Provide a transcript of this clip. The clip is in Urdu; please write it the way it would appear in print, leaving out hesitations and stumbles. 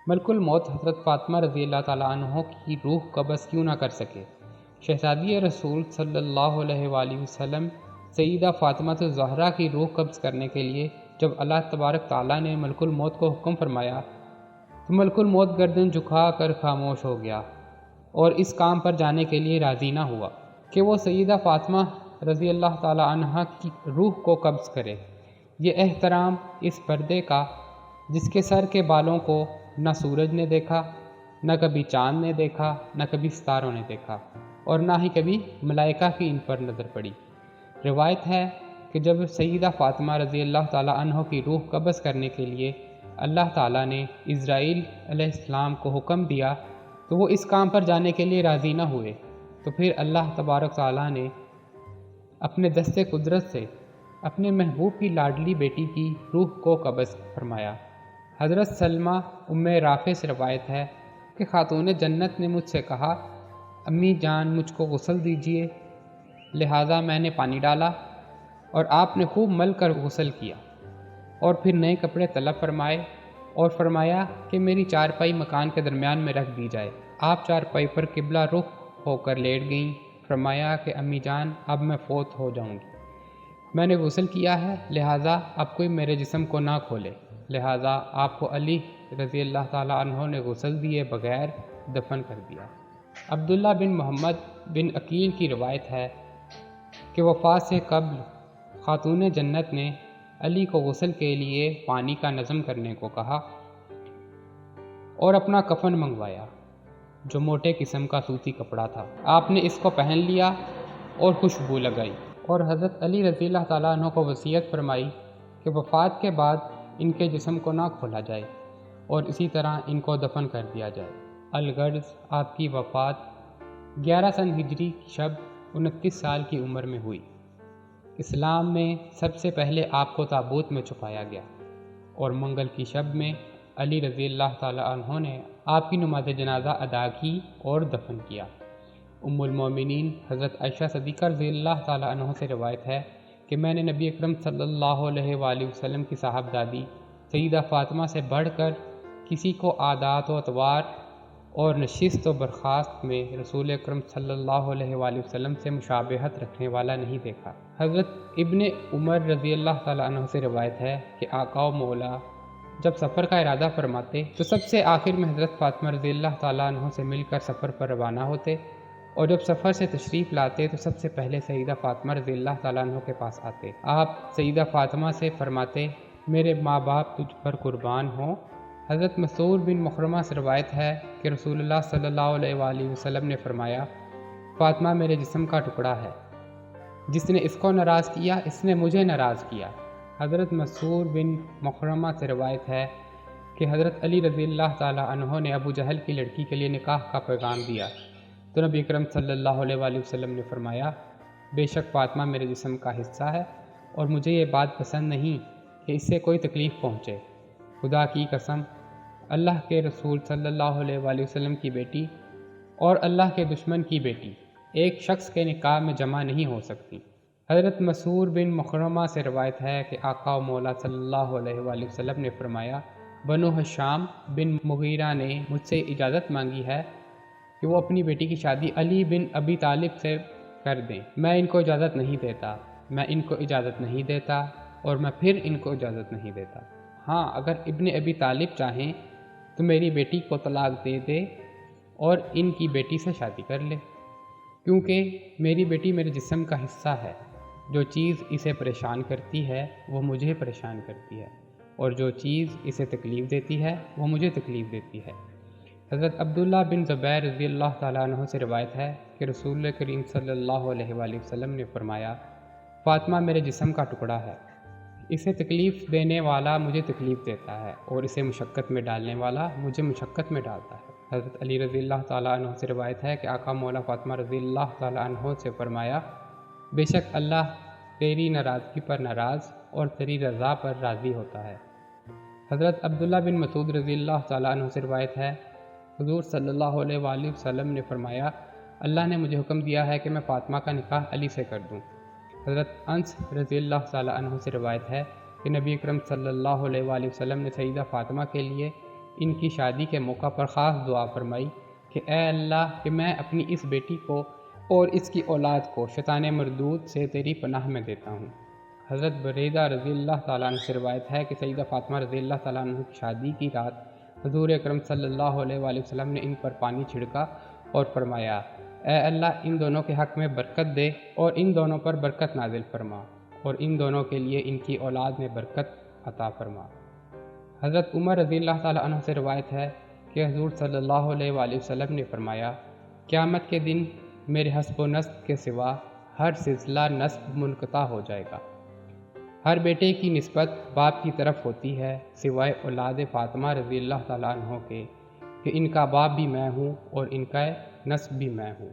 ملک الموت حضرت فاطمہ رضی اللہ تعالیٰ عنہ کی روح قبض کیوں نہ کر سکے؟ شہزادی رسول صلی اللہ علیہ وآلہ وسلم سیدہ فاطمہ الزہرا کی روح قبض کرنے کے لیے جب اللہ تبارک تعالیٰ نے ملک الموت کو حکم فرمایا تو ملک الموت گردن جھکا کر خاموش ہو گیا اور اس کام پر جانے کے لیے راضی نہ ہوا کہ وہ سیدہ فاطمہ رضی اللہ تعالیٰ عنہ کی روح کو قبض کرے۔ یہ احترام اس پردے کا جس کے سر کے بالوں کو نہ سورج نے دیکھا، نہ کبھی چاند نے دیکھا، نہ کبھی ستاروں نے دیکھا، اور نہ ہی کبھی ملائکہ کی ان پر نظر پڑی۔ روایت ہے کہ جب سیدہ فاطمہ رضی اللہ تعالیٰ عنہ کی روح قبض کرنے کے لیے اللہ تعالیٰ نے اسرائیل علیہ السلام کو حکم دیا تو وہ اس کام پر جانے کے لیے راضی نہ ہوئے، تو پھر اللہ تبارک تعالیٰ نے اپنے دست قدرت سے اپنے محبوب کی لاڈلی بیٹی کی روح کو قبض فرمایا۔ حضرت سلمہ ام رافع سے روایت ہے کہ خاتون جنت نے مجھ سے کہا، امی جان مجھ کو غسل دیجیے، لہٰذا میں نے پانی ڈالا اور آپ نے خوب مل کر غسل کیا اور پھر نئے کپڑے طلب فرمائے اور فرمایا کہ میری چارپائی مکان کے درمیان میں رکھ دی جائے۔ آپ چارپائی پر قبلہ رخ ہو کر لیٹ گئیں، فرمایا کہ امی جان اب میں فوت ہو جاؤں گی، میں نے غسل کیا ہے، لہٰذا اب کوئی میرے جسم کو نہ کھولے، لہٰذا آپ کو علی رضی اللہ تعالیٰ عنہ نے غسل دیے بغیر دفن کر دیا۔ عبداللہ بن محمد بن عقیل کی روایت ہے کہ وفات سے قبل خاتون جنت نے علی کو غسل کے لیے پانی کا نظم کرنے کو کہا اور اپنا کفن منگوایا جو موٹے قسم کا سوتی کپڑا تھا۔ آپ نے اس کو پہن لیا اور خوشبو لگائی اور حضرت علی رضی اللہ تعالیٰ عنہ کو وصیت فرمائی کہ وفات کے بعد ان کے جسم کو نہ کھولا جائے اور اسی طرح ان کو دفن کر دیا جائے۔ الغرض آپ کی وفات 11 سن ہجری کی شب 29 سال کی عمر میں ہوئی۔ اسلام میں سب سے پہلے آپ کو تابوت میں چھپایا گیا اور منگل کی شب میں علی رضی اللہ تعالیٰ عنہ نے آپ کی نماز جنازہ ادا کی اور دفن کیا۔ ام المومنین حضرت عائشہ صدیقہ رضی اللہ تعالیٰ عنہ سے روایت ہے کہ میں نے نبی اکرم صلی اللہ علیہ وآلہ وسلم کی صاحبزادی سیدہ فاطمہ سے بڑھ کر کسی کو عادات و اطوار اور نشست و برخاست میں رسول اکرم صلی اللہ علیہ وآلہ وسلم سے مشابہت رکھنے والا نہیں دیکھا۔ حضرت ابن عمر رضی اللہ تعالیٰ عنہ سے روایت ہے کہ آقا و مولا جب سفر کا ارادہ فرماتے تو سب سے آخر میں حضرت فاطمہ رضی اللہ تعالیٰ عنہ سے مل کر سفر پر روانہ ہوتے، اور جب سفر سے تشریف لاتے تو سب سے پہلے سیدہ فاطمہ رضی اللہ تعالیٰ عنہ کے پاس آتے۔ آپ سیدہ فاطمہ سے فرماتے، میرے ماں باپ تجھ پر قربان ہوں۔ حضرت مسعود بن مخرمہ سے روایت ہے کہ رسول اللہ صلی اللہ علیہ وآلہ وسلم نے فرمایا، فاطمہ میرے جسم کا ٹکڑا ہے، جس نے اس کو ناراض کیا اس نے مجھے ناراض کیا۔ حضرت مسعود بن مخرمہ سے روایت ہے کہ حضرت علی رضی اللہ تعالیٰ عنہ نے ابو جہل کی لڑکی کے لیے نکاح کا پیغام دیا تو نبی اکرم صلی اللہ علیہ وآلہ وسلم نے فرمایا، بے شک فاطمہ میرے جسم کا حصہ ہے اور مجھے یہ بات پسند نہیں کہ اس سے کوئی تکلیف پہنچے۔ خدا کی قسم، اللہ کے رسول صلی اللہ علیہ وآلہ وسلم کی بیٹی اور اللہ کے دشمن کی بیٹی ایک شخص کے نکاح میں جمع نہیں ہو سکتی۔ حضرت مسعود بن مخرمہ سے روایت ہے کہ آقا و مولا صلی اللہ علیہ وآلہ وسلم نے فرمایا، بنو ہشام بن مغیرہ نے مجھ سے اجازت مانگی ہے کہ وہ اپنی بیٹی کی شادی علی بن ابی طالب سے کر دیں، میں ان کو اجازت نہیں دیتا، میں ان کو اجازت نہیں دیتا اور میں پھر ان کو اجازت نہیں دیتا۔ ہاں، اگر ابن ابی طالب چاہیں تو میری بیٹی کو طلاق دے دے اور ان کی بیٹی سے شادی کر لے، کیونکہ میری بیٹی میرے جسم کا حصہ ہے، جو چیز اسے پریشان کرتی ہے وہ مجھے پریشان کرتی ہے، اور جو چیز اسے تکلیف دیتی ہے وہ مجھے تکلیف دیتی ہے۔ حضرت عبداللہ بن زبیر رضی اللہ تعالیٰ عنہ سے روایت ہے کہ رسول کریم صلی اللہ علیہ وآلہ وسلم نے فرمایا، فاطمہ میرے جسم کا ٹکڑا ہے، اسے تکلیف دینے والا مجھے تکلیف دیتا ہے اور اسے مشقت میں ڈالنے والا مجھے مشقت میں ڈالتا ہے۔ حضرت علی رضی اللہ تعالیٰ عنہ سے روایت ہے کہ آقا مولا فاطمہ رضی اللہ تعالیٰ عنہ سے فرمایا، بے شک اللہ تیری ناراضگی پر ناراض اور تیری رضا پر راضی ہوتا ہے۔ حضرت عبداللہ بن مسعود رضی اللہ تعالیٰ عنہ سے روایت ہے، حضور صلی اللہ علیہ وآلہ وسلم نے فرمایا، اللہ نے مجھے حکم دیا ہے کہ میں فاطمہ کا نکاح علی سے کر دوں۔ حضرت انس رضی اللہ تعالیٰ عنہ سے روایت ہے کہ نبی اکرم صلی اللہ علیہ وآلہ وسلم نے سیدہ فاطمہ کے لیے ان کی شادی کے موقع پر خاص دعا فرمائی کہ اے اللہ کہ میں اپنی اس بیٹی کو اور اس کی اولاد کو شیطان مردود سے تیری پناہ میں دیتا ہوں۔ حضرت بریدہ رضی اللہ تعالیٰ عنہ سے روایت ہے کہ سیدہ فاطمہ رضی اللہ تعالیٰ عنہ کی شادی کی رات حضور اکرم صلی اللہ علیہ وآلہ وسلم نے ان پر پانی چھڑکا اور فرمایا اے اللہ ان دونوں کے حق میں برکت دے اور ان دونوں پر برکت نازل فرما اور ان دونوں کے لیے ان کی اولاد میں برکت عطا فرما۔ حضرت عمر رضی اللہ تعالیٰ عنہ سے روایت ہے کہ حضور صلی اللہ علیہ وآلہ وسلم نے فرمایا قیامت کے دن میرے حسب و نسب کے سوا ہر سلسلہ نسب منقطع ہو جائے گا۔ ہر بیٹے کی نسبت باپ کی طرف ہوتی ہے سوائے اولاد فاطمہ رضی اللہ تعالیٰ عنہ کے کہ ان کا باپ بھی میں ہوں اور ان کا نسب بھی میں ہوں۔